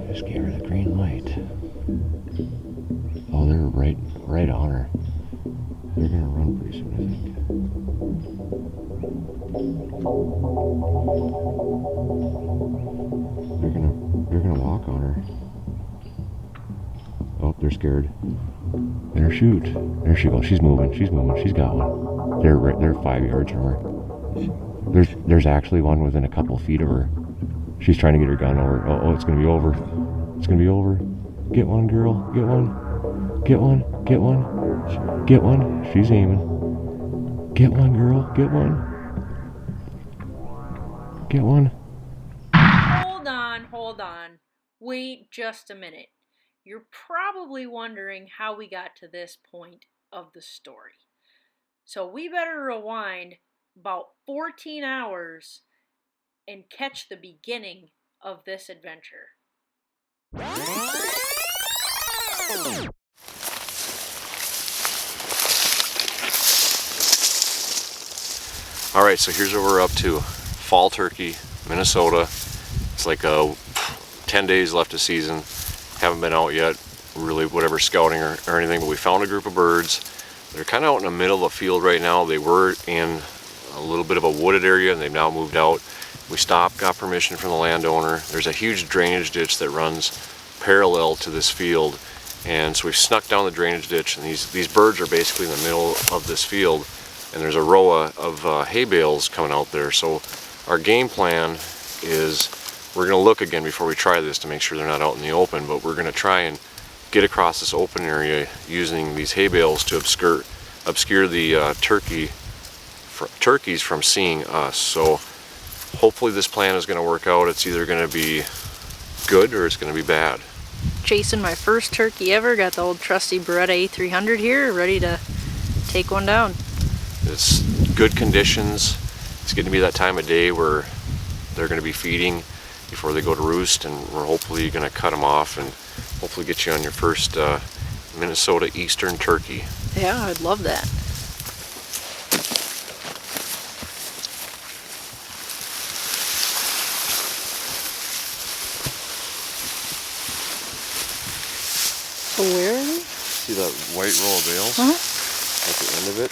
Just gave her the green light. Oh, they're right on her. They're gonna run pretty soon, I think. They're gonna walk on her. Oh, they're scared. There, shoot. There she goes. She's moving. She's moving. She's got one. They're 5 yards from her. There's actually one within a couple feet of her. She's trying to get her gun over. Oh, it's gonna be over. It's gonna be over. Get one, girl. Get one. Get one. Get one. Get one. She's aiming. Get one, girl. Get one. Get one. Hold on. Wait just a minute. You're probably wondering how we got to this point of the story. So we better rewind about 14 hours and catch the beginning of this adventure. Alright, so here's what we're up to. Fall turkey, Minnesota. It's like 10 days left of season. Haven't been out yet, really, whatever scouting or anything, but we found a group of birds. They're kind of out in the middle of a field right now. They were in a little bit of a wooded area and they've now moved out. We stopped, got permission from the landowner. There's a huge drainage ditch that runs parallel to this field. And so we snuck down the drainage ditch, and these birds are basically in the middle of this field. And there's a row of hay bales coming out there. So our game plan is we're gonna look again before we try this to make sure they're not out in the open, but we're gonna try and get across this open area using these hay bales to obscure the turkeys from seeing us. So hopefully this plan is gonna work out. It's either gonna be good or it's gonna be bad. Chasing my first turkey ever. Got the old trusty Beretta A300 here, ready to take one down. It's good conditions. It's getting to be that time of day where they're gonna be feeding before they go to roost, and we're hopefully gonna cut them off and hopefully get you on your first Minnesota Eastern turkey. Yeah, I'd love that. So where are they? See that white row of bales? At the end of it?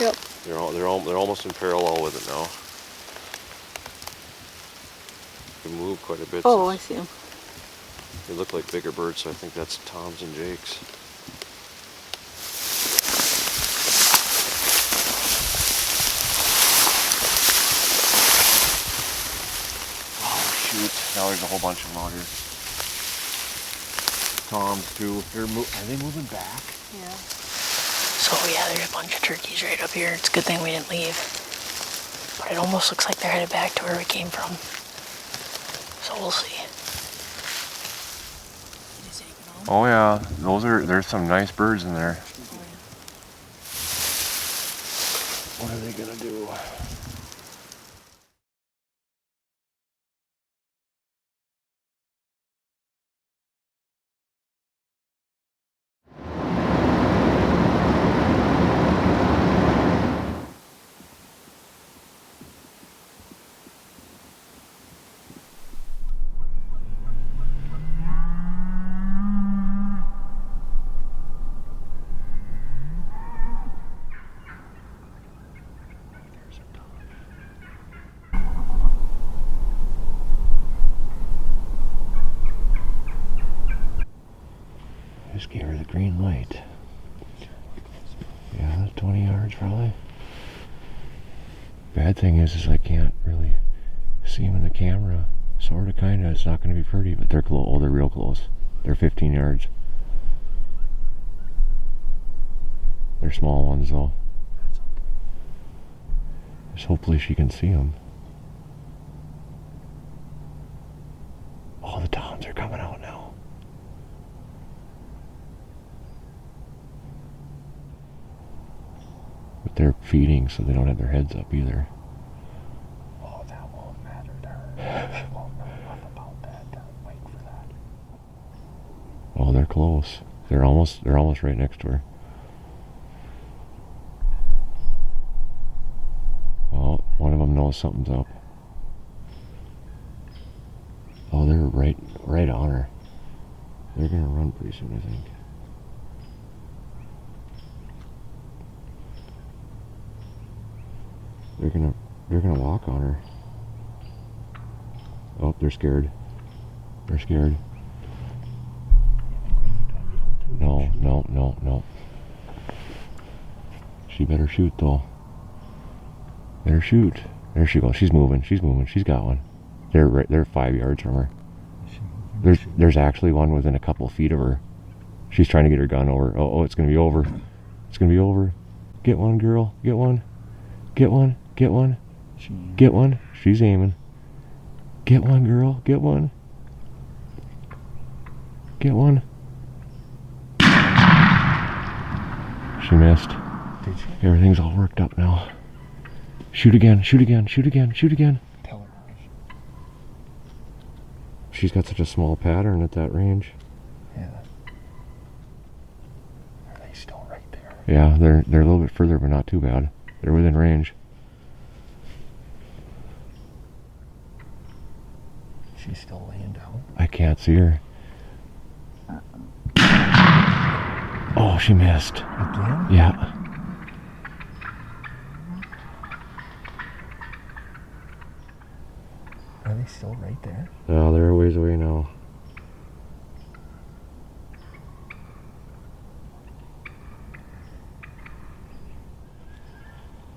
Yep. They're almost in parallel with it now. They move quite a bit. Oh, I see them. They look like bigger birds, so I think that's Tom's and Jake's. Oh shoot! Now there's a whole bunch of them out here. Tom's too. Are they moving back? Yeah. So yeah, there's a bunch of turkeys right up here. It's a good thing we didn't leave. But it almost looks like they're headed back to where we came from. So we'll see. Oh yeah, there's some nice birds in there. What are they gonna do? Just gave her the green light. Yeah, 20 yards probably. Bad thing is I can't really see them in the camera. Sorta, kinda. It's not gonna be pretty, but they're close. Oh, they're real close. They're 15 yards. They're small ones though. Just hopefully she can see them. Oh, the toms are coming out now. But they're feeding, so they don't have their heads up either. Oh, that won't matter to her. She won't know enough about that to wait for that. Oh, they're close. They're almost right next to her. Oh, one of them knows knows something's up. Oh, they're right on her. They're gonna run pretty soon, I think. They're gonna walk on her. Oh, they're scared. They're scared. No. She better shoot though. Better shoot. There she goes. She's moving. She's got one. They're 5 yards from her. There's actually one within a couple of feet of her. She's trying to get her gun over. Oh, it's gonna be over. It's gonna be over. Get one, girl. Get one. Get one. Get one. Get one. She's aiming. Get one, girl. Get one. Get one. She missed. Did she? Everything's all worked up now. Shoot again. Shoot again. Shoot again. Shoot again. Tell her. She's got such a small pattern at that range. Yeah. Are they still right there? Yeah, they're a little bit further, but not too bad. They're within range. She's still laying down. I can't see her. Oh, she missed. Again? Yeah. Are they still right there? Oh, they're a ways away now.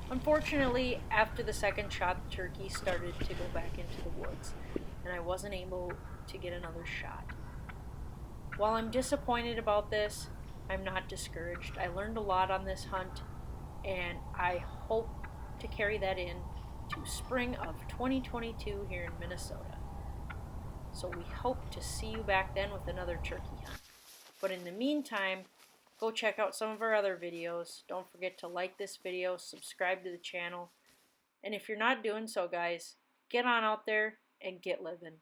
Unfortunately, after the second shot, the turkey started to go back into the woods, and I wasn't able to get another shot. While I'm disappointed about this, I'm not discouraged. I learned a lot on this hunt, and I hope to carry that in to spring of 2022 here in Minnesota. So we hope to see you back then with another turkey hunt. But in the meantime, go check out some of our other videos. Don't forget to like this video, subscribe to the channel, and if you're not doing so, guys, get on out there and get living.